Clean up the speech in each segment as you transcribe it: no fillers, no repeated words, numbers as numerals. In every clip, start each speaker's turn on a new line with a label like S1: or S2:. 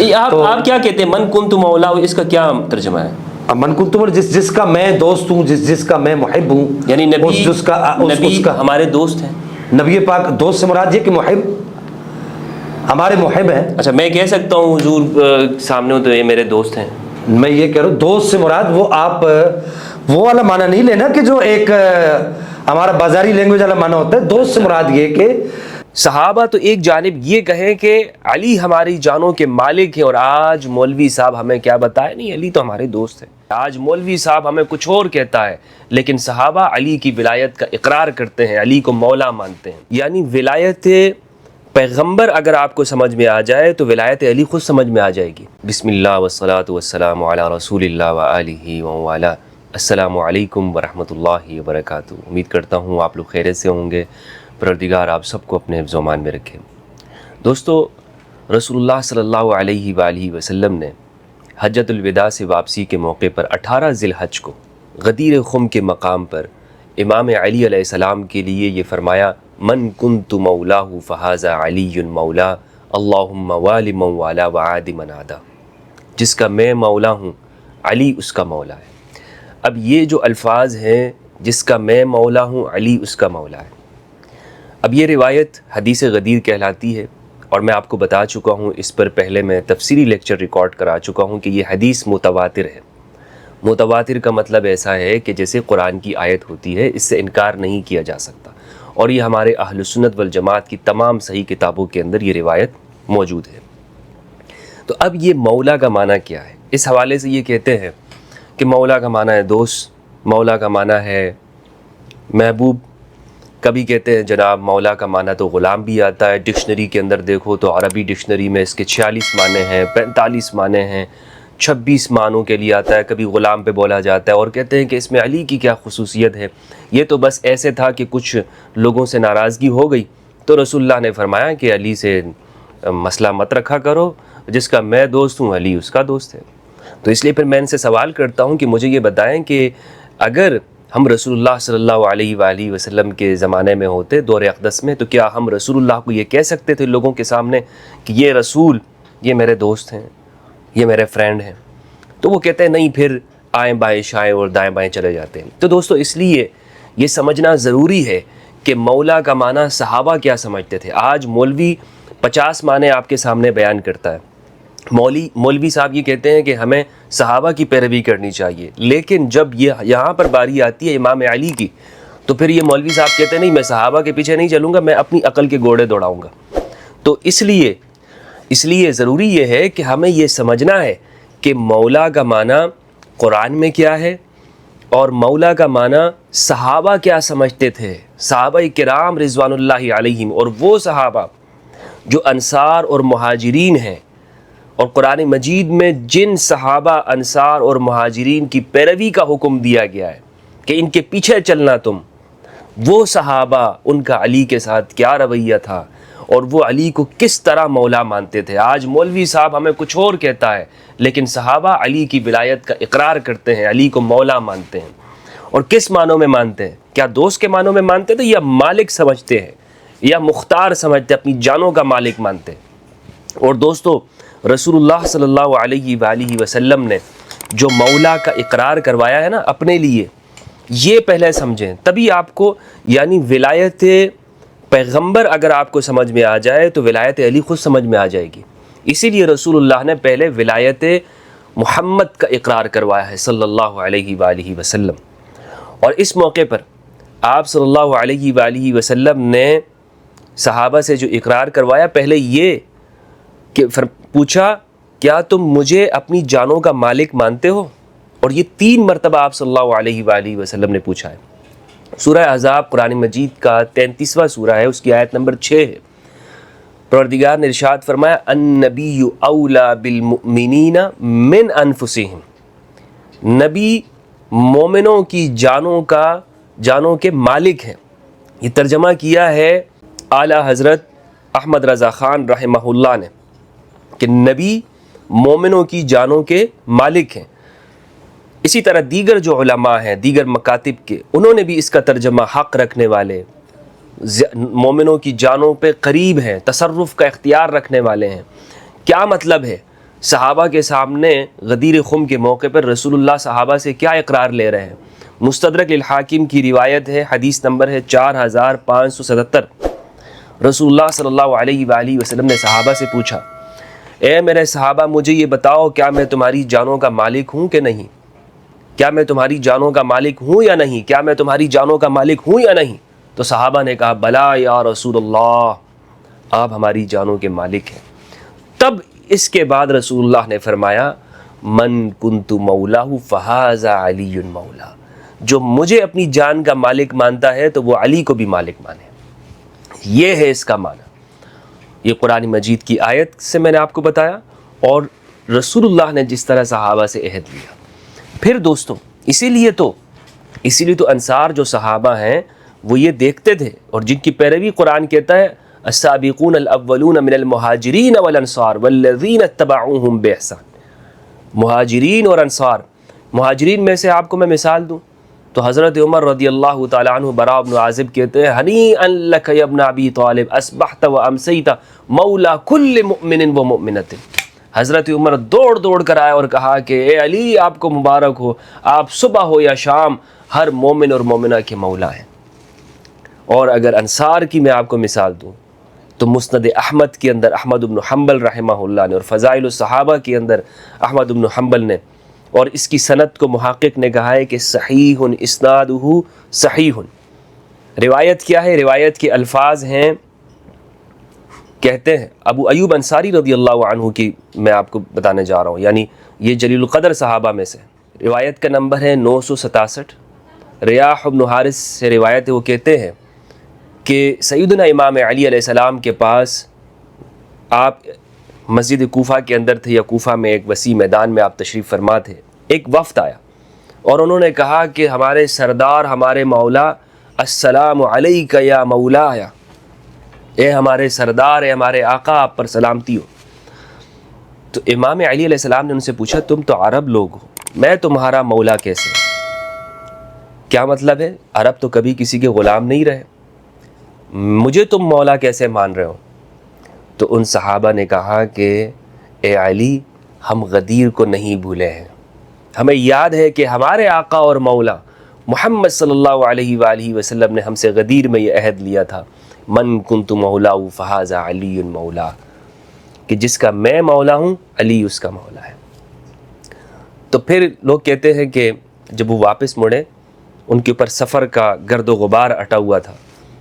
S1: آپ کیا کہتے ہیں من کنت مولا، اس کا کیا ترجمہ ہے؟
S2: من کنت مولا جس کا میں دوست ہوں، جس کا میں محب ہوں،
S1: یعنی نبی
S2: اس کا
S1: ہمارے دوست ہیں؟
S2: نبی پاک دوست سے مراد یہ کہ محب ہمارے محب ہیں۔
S1: اچھا، میں کہہ سکتا ہوں حضور سامنے ہو تو یہ میرے دوست ہیں؟
S2: میں یہ کہہ رہا ہوں دوست سے مراد وہ آپ وہ والا معنی نہیں لینا کہ جو ایک ہمارا بازاری لینگویج والا معنی ہوتا ہے۔ دوست سے مراد یہ کہ
S1: صحابہ تو ایک جانب یہ کہیں کہ علی ہماری جانوں کے مالک ہیں، اور آج مولوی صاحب ہمیں کیا بتائے، نہیں علی تو ہمارے دوست ہیں۔ آج مولوی صاحب ہمیں کچھ اور کہتا ہے، لیکن صحابہ علی کی ولایت کا اقرار کرتے ہیں، علی کو مولا مانتے ہیں۔ یعنی ولایت پیغمبر اگر آپ کو سمجھ میں آ جائے تو ولایت علی خود سمجھ میں آ جائے گی۔ بسم اللہ والصلاۃ والسلام علی رسول اللہ وآلہ ومن السلام علیکم ورحمۃ اللہ وبرکاتہ۔ امید کرتا ہوں آپ لوگ خیریت سے ہوں گے، پروردگار آپ سب کو اپنے حفظ و امان میں رکھے۔ دوستو، رسول اللہ صلی اللہ علیہ وآلہ وسلم نے حجۃ الوداع سے واپسی کے موقع پر 18 ذی الحج کو غدیر خم کے مقام پر امام علی علیہ السلام کے لیے یہ فرمایا، من کنت مولاہ فہذا علی مولا اللہم والی من والا وعاد من عادا۔ جس کا میں مولا ہوں علی اس کا مولا ہے۔ اب یہ جو الفاظ ہیں، جس کا میں مولا ہوں علی اس کا مولا ہے، اب یہ روایت حدیث غدیر کہلاتی ہے، اور میں آپ کو بتا چکا ہوں، اس پر پہلے میں تفسیری لیکچر ریکارڈ کرا چکا ہوں کہ یہ حدیث متواتر ہے۔ متواتر کا مطلب ایسا ہے کہ جیسے قرآن کی آیت ہوتی ہے، اس سے انکار نہیں کیا جا سکتا، اور یہ ہمارے اہل سنت والجماعت کی تمام صحیح کتابوں کے اندر یہ روایت موجود ہے۔ تو اب یہ مولا کا معنی کیا ہے؟ اس حوالے سے یہ کہتے ہیں کہ مولا کا معنی ہے دوست، مولا کا معنی ہے محبوب، کبھی کہتے ہیں جناب مولا کا معنی تو غلام بھی آتا ہے۔ ڈکشنری کے اندر دیکھو تو عربی ڈکشنری میں اس کے 46 معنی ہیں، 45 معنی ہیں، 26 معنوں کے لیے آتا ہے، کبھی غلام پہ بولا جاتا ہے، اور کہتے ہیں کہ اس میں علی کی کیا خصوصیت ہے، یہ تو بس ایسے تھا کہ کچھ لوگوں سے ناراضگی ہو گئی تو رسول اللہ نے فرمایا کہ علی سے مسئلہ مت رکھا کرو، جس کا میں دوست ہوں علی اس کا دوست ہے۔ تو اس لیے پھر میں ان سے سوال کرتا ہوں کہ مجھے یہ بتائیں کہ اگر ہم رسول اللہ صلی اللہ علیہ وآلہ وسلم کے زمانے میں ہوتے، دور اقدس میں، تو کیا ہم رسول اللہ کو یہ کہہ سکتے تھے لوگوں کے سامنے کہ یہ رسول، یہ میرے دوست ہیں، یہ میرے فرینڈ ہیں؟ تو وہ کہتے ہیں نہیں، پھر آئیں بائیں شائیں اور دائیں بائیں چلے جاتے ہیں۔ تو دوستو، اس لیے یہ سمجھنا ضروری ہے کہ مولا کا معنی صحابہ کیا سمجھتے تھے۔ آج مولوی 50 معنی آپ کے سامنے بیان کرتا ہے، مولوی صاحب یہ کہتے ہیں کہ ہمیں صحابہ کی پیروی کرنی چاہیے، لیکن جب یہاں پر باری آتی ہے امام علی کی، تو پھر یہ مولوی صاحب کہتے ہیں نہیں، میں صحابہ کے پیچھے نہیں چلوں گا، میں اپنی عقل کے گھوڑے دوڑاؤں گا۔ تو اس لیے ضروری یہ ہے کہ ہمیں یہ سمجھنا ہے کہ مولا کا معنی قرآن میں کیا ہے، اور مولا کا معنی صحابہ کیا سمجھتے تھے، صحابہ کرام رضوان اللہ علیہم، اور وہ صحابہ جو انصار اور مہاجرین ہیں، اور قرآن مجید میں جن صحابہ انصار اور مہاجرین کی پیروی کا حکم دیا گیا ہے کہ ان کے پیچھے چلنا تم، وہ صحابہ ان کا علی کے ساتھ کیا رویہ تھا، اور وہ علی کو کس طرح مولا مانتے تھے۔ آج مولوی صاحب ہمیں کچھ اور کہتا ہے، لیکن صحابہ علی کی ولایت کا اقرار کرتے ہیں، علی کو مولا مانتے ہیں۔ اور کس معنوں میں مانتے ہیں؟ کیا دوست کے معنوں میں مانتے تھے، یا مالک سمجھتے ہیں، یا مختار سمجھتے، اپنی جانوں کا مالک مانتے ہیں؟ اور دوستو، رسول اللہ صلی اللہ علیہ وآلہ وسلم نے جو مولا کا اقرار کروایا ہے نا اپنے لیے، یہ پہلے سمجھیں، تبھی آپ کو، یعنی ولایت پیغمبر اگر آپ کو سمجھ میں آ جائے تو ولایت علی خود سمجھ میں آ جائے گی۔ اسی لیے رسول اللہ نے پہلے ولایت محمد کا اقرار کروایا ہے صلی اللہ علیہ وآلہ وسلم۔ اور اس موقع پر آپ صلی اللہ علیہ وآلہ وسلم نے صحابہ سے جو اقرار کروایا، پہلے یہ کہ پوچھا کیا تم مجھے اپنی جانوں کا مالک مانتے ہو؟ اور یہ 3 مرتبہ آپ صلی اللہ علیہ وآلہ وسلم نے پوچھا ہے۔ سورہ احزاب قرآن مجید کا 33واں سورہ ہے، اس کی آیت نمبر 6 ہے۔ پروردگار نے ارشاد فرمایا، النبی اولا بالمؤمنین من انفسہم، نبی مومنوں کی جانوں کے مالک ہیں۔ یہ ترجمہ کیا ہے اعلیٰ حضرت احمد رضا خان رحمہ اللہ نے کہ نبی مومنوں کی جانوں کے مالک ہیں۔ اسی طرح دیگر جو علماء ہیں دیگر مکاتب کے، انہوں نے بھی اس کا ترجمہ حق رکھنے والے، مومنوں کی جانوں پہ قریب ہیں، تصرف کا اختیار رکھنے والے ہیں۔ کیا مطلب ہے؟ صحابہ کے سامنے غدیر خم کے موقع پر رسول اللہ صحابہ سے کیا اقرار لے رہے ہیں؟ مستدرک للحاکم کی روایت ہے، حدیث نمبر ہے 4577۔ رسول اللہ صلی اللہ علیہ وآلہ وسلم نے صحابہ سے پوچھا، اے میرے صحابہ مجھے یہ بتاؤ کیا میں تمہاری جانوں کا مالک ہوں کہ نہیں؟ کیا میں تمہاری جانوں کا مالک ہوں یا نہیں؟ کیا میں تمہاری جانوں کا مالک ہوں یا نہیں؟ تو صحابہ نے کہا بلا یا رسول اللہ، آپ ہماری جانوں کے مالک ہیں۔ تب اس کے بعد رسول اللہ نے فرمایا من کنت مولاہ فہذا علی مولا، جو مجھے اپنی جان کا مالک مانتا ہے تو وہ علی کو بھی مالک مانے۔ یہ ہے اس کا معنی۔ یہ قرآن مجید کی آیت سے میں نے آپ کو بتایا، اور رسول اللہ نے جس طرح صحابہ سے عہد لیا۔ پھر دوستوں اسی لیے تو انصار جو صحابہ ہیں وہ یہ دیکھتے تھے، اور جن کی پیروی قرآن کہتا ہے السابقون الاولون من المہاجرین والانصار والذین اتبعوہم باحسان۔ مہاجرین اور انصار، مہاجرین میں سے آپ کو میں مثال دوں تو حضرت عمر رضی اللہ تعالیٰ عنہ براء بن عازب کہتے ہیں ہنیئا لک یا ابن ابی طالب اصبحت و امسیت مولا کل مؤمن و مؤمنۃ۔ حضرت عمر دوڑ کر آئے اور کہا کہ اے علی آپ کو مبارک ہو، آپ صبح ہو یا شام ہر مومن اور مومنہ کے مولا ہیں۔ اور اگر انصار کی میں آپ کو مثال دوں تو مسند احمد کے اندر احمد بن حنبل رحمہ اللہ نے، اور فضائل الصحابہ کے اندر احمد بن حنبل نے، اور اس کی سند کو محقق نے کہا ہے کہ صحیح اسنادہ صحیح۔ روایت کیا ہے؟ روایت کے الفاظ ہیں، کہتے ہیں ابو ایوب انصاری رضی اللہ عنہ کی میں آپ کو بتانے جا رہا ہوں، یعنی یہ جلیل القدر صحابہ میں سے۔ روایت کا نمبر ہے 967۔ ریاح بن حارث سے روایت ہے، وہ کہتے ہیں کہ سیدنا امام علی علیہ السلام کے پاس آپ مسجد کوفہ کے اندر تھے، یا کوفہ میں ایک وسیع میدان میں آپ تشریف فرما تھے۔ ایک وفد آیا اور انہوں نے کہا کہ ہمارے سردار، ہمارے مولا، السلام علیک یا مولایا، اے ہمارے سردار، اے ہمارے آقا، آپ پر سلامتی ہو۔ تو امام علی علیہ السلام نے ان سے پوچھا تم تو عرب لوگ ہو، میں تمہارا مولا کیسے؟ کیا مطلب ہے؟ عرب تو کبھی کسی کے غلام نہیں رہے، مجھے تم مولا کیسے مان رہے ہو؟ تو ان صحابہ نے کہا کہ اے علی ہم غدیر کو نہیں بھولے ہیں، ہمیں یاد ہے کہ ہمارے آقا اور مولا محمد صلی اللہ علیہ وآلہ وسلم نے ہم سے غدیر میں یہ عہد لیا تھا من کنت مولا فہذا علی مولا، کہ جس کا میں مولا ہوں علی اس کا مولا ہے۔ تو پھر لوگ کہتے ہیں کہ جب وہ واپس مڑے ان کے اوپر سفر کا گرد و غبار اٹا ہوا تھا،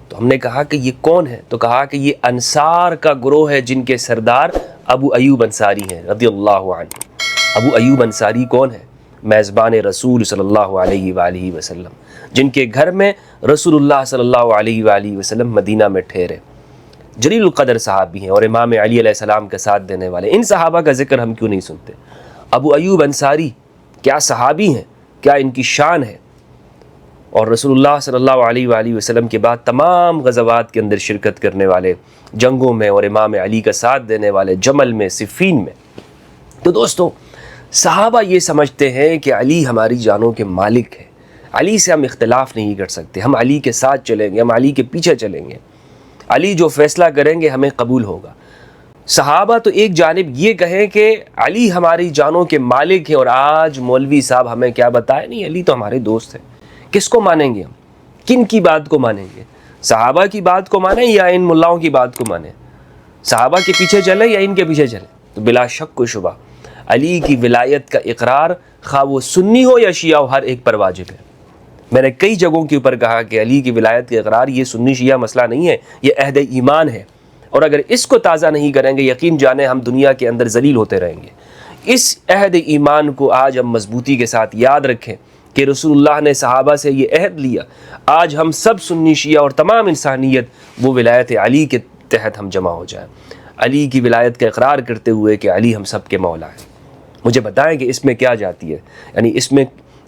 S1: تو ہم نے کہا کہ یہ کون ہے؟ تو کہا کہ یہ انصار کا گروہ ہے جن کے سردار ابو ایوب انصاری ہیں رضی اللہ عنہ۔ ابو ایوب انصاری کون ہے؟ میزبان رسول صلی اللہ علیہ وآلہ وسلم، جن کے گھر میں رسول اللہ صلی اللہ علیہ وآلہ وسلم مدینہ میں ٹھہرے، جلیل القدر صحابی ہیں اور امام علی علیہ السلام کا ساتھ دینے والے۔ ان صحابہ کا ذکر ہم کیوں نہیں سنتے؟ ابو ایوب انصاری کیا صحابی ہیں، کیا ان کی شان ہے، اور رسول اللہ صلی اللہ علیہ وآلہ وسلم کے بعد تمام غزوات کے اندر شرکت کرنے والے، جنگوں میں، اور امام علی کا ساتھ دینے والے، جمل میں، صفین میں۔ تو دوستو صحابہ یہ سمجھتے ہیں کہ علی ہماری جانوں کے مالک ہے، علی سے ہم اختلاف نہیں کر سکتے، ہم علی کے ساتھ چلیں گے، ہم علی کے پیچھے چلیں گے، علی جو فیصلہ کریں گے ہمیں قبول ہوگا۔ صحابہ تو ایک جانب یہ کہیں کہ علی ہماری جانوں کے مالک ہیں، اور آج مولوی صاحب ہمیں کیا بتائے، نہیں علی تو ہمارے دوست ہیں۔ کس کو مانیں گے ہم؟ کن کی بات کو مانیں گے؟ صحابہ کی بات کو مانیں یا ان ملاؤں کی بات کو مانیں؟ صحابہ کے پیچھے چلیں یا ان کے پیچھے چلیں؟ تو بلا شک و شبہ علی کی ولایت کا اقرار خواہ وہ سنی ہو یا شیعہ ہو، ہر ایک پر واجب ہے۔ میں نے کئی جگہوں کے اوپر کہا کہ علی کی ولایت کا اقرار یہ سنی شیعہ مسئلہ نہیں ہے، یہ عہد ایمان ہے، اور اگر اس کو تازہ نہیں کریں گے یقین جانیں ہم دنیا کے اندر ذلیل ہوتے رہیں گے۔ اس عہد ایمان کو آج ہم مضبوطی کے ساتھ یاد رکھیں کہ رسول اللہ نے صحابہ سے یہ عہد لیا، آج ہم سب سنی شیعہ اور تمام انسانیت وہ ولایت علی کے تحت ہم جمع ہو جائیں، علی کی ولایت کا اقرار کرتے ہوئے کہ علی ہم سب کے مولا ہیں۔ مجھے بتائیں کہ اس میں کیا جاتی ہے، یعنی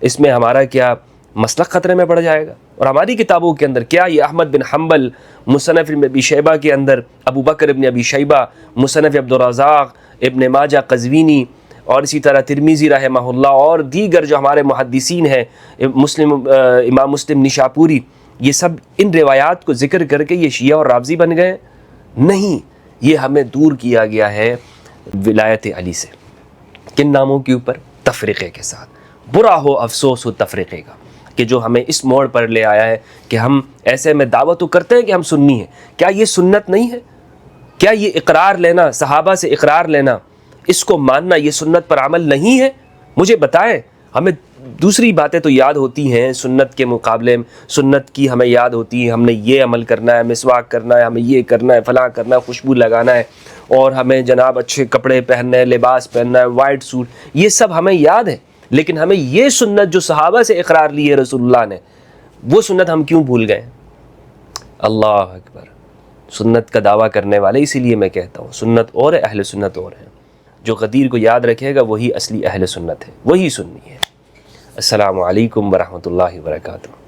S1: اس میں ہمارا کیا مسلک خطرے میں پڑ جائے گا؟ اور ہماری کتابوں کے اندر کیا یہ احمد بن حنبل مصنف ابن ابی شیبہ کے اندر، ابو بکر ابن ابی شیبہ مصنف عبدالرزاق، ابن ماجہ قزوینی، اور اسی طرح ترمذی رحمہ اللہ، اور دیگر جو ہمارے محدثین ہیں، امام مسلم نشاپوری، یہ سب ان روایات کو ذکر کر کے یہ شیعہ اور رافضی بن گئے؟ نہیں، یہ ہمیں دور کیا گیا ہے ولایت علی سے۔ کن ناموں کے اوپر؟ تفریقے کے ساتھ۔ برا ہو افسوس ہو تفریقے کا کہ جو ہمیں اس موڑ پر لے آیا ہے کہ ہم ایسے میں دعویٰ تو کرتے ہیں کہ ہم سنی ہیں، کیا یہ سنت نہیں ہے؟ کیا یہ اقرار لینا، صحابہ سے اقرار لینا، اس کو ماننا، یہ سنت پر عمل نہیں ہے؟ مجھے بتائیں۔ ہمیں دوسری باتیں تو یاد ہوتی ہیں سنت کے مقابلے میں، سنت کی ہمیں یاد ہوتی ہے، ہم نے یہ عمل کرنا ہے، مسواک کرنا ہے، ہمیں یہ کرنا ہے، فلاں کرنا ہے، خوشبو لگانا ہے، اور ہمیں جناب اچھے کپڑے پہننے ہیں، لباس پہننا ہے، وائٹ سوٹ، یہ سب ہمیں یاد ہے۔ لیکن ہمیں یہ سنت جو صحابہ سے اقرار لی ہے رسول اللہ نے، وہ سنت ہم کیوں بھول گئے؟ اللہ اکبر۔ سنت کا دعویٰ کرنے والے، اسی لیے میں کہتا ہوں سنت اور ہے، اہل سنت اور ہے۔ جو غدیر کو یاد رکھے گا وہی اصلی اہل سنت ہے، وہی سنی ہے۔ السلام علیکم ورحمۃ اللہ وبرکاتہ۔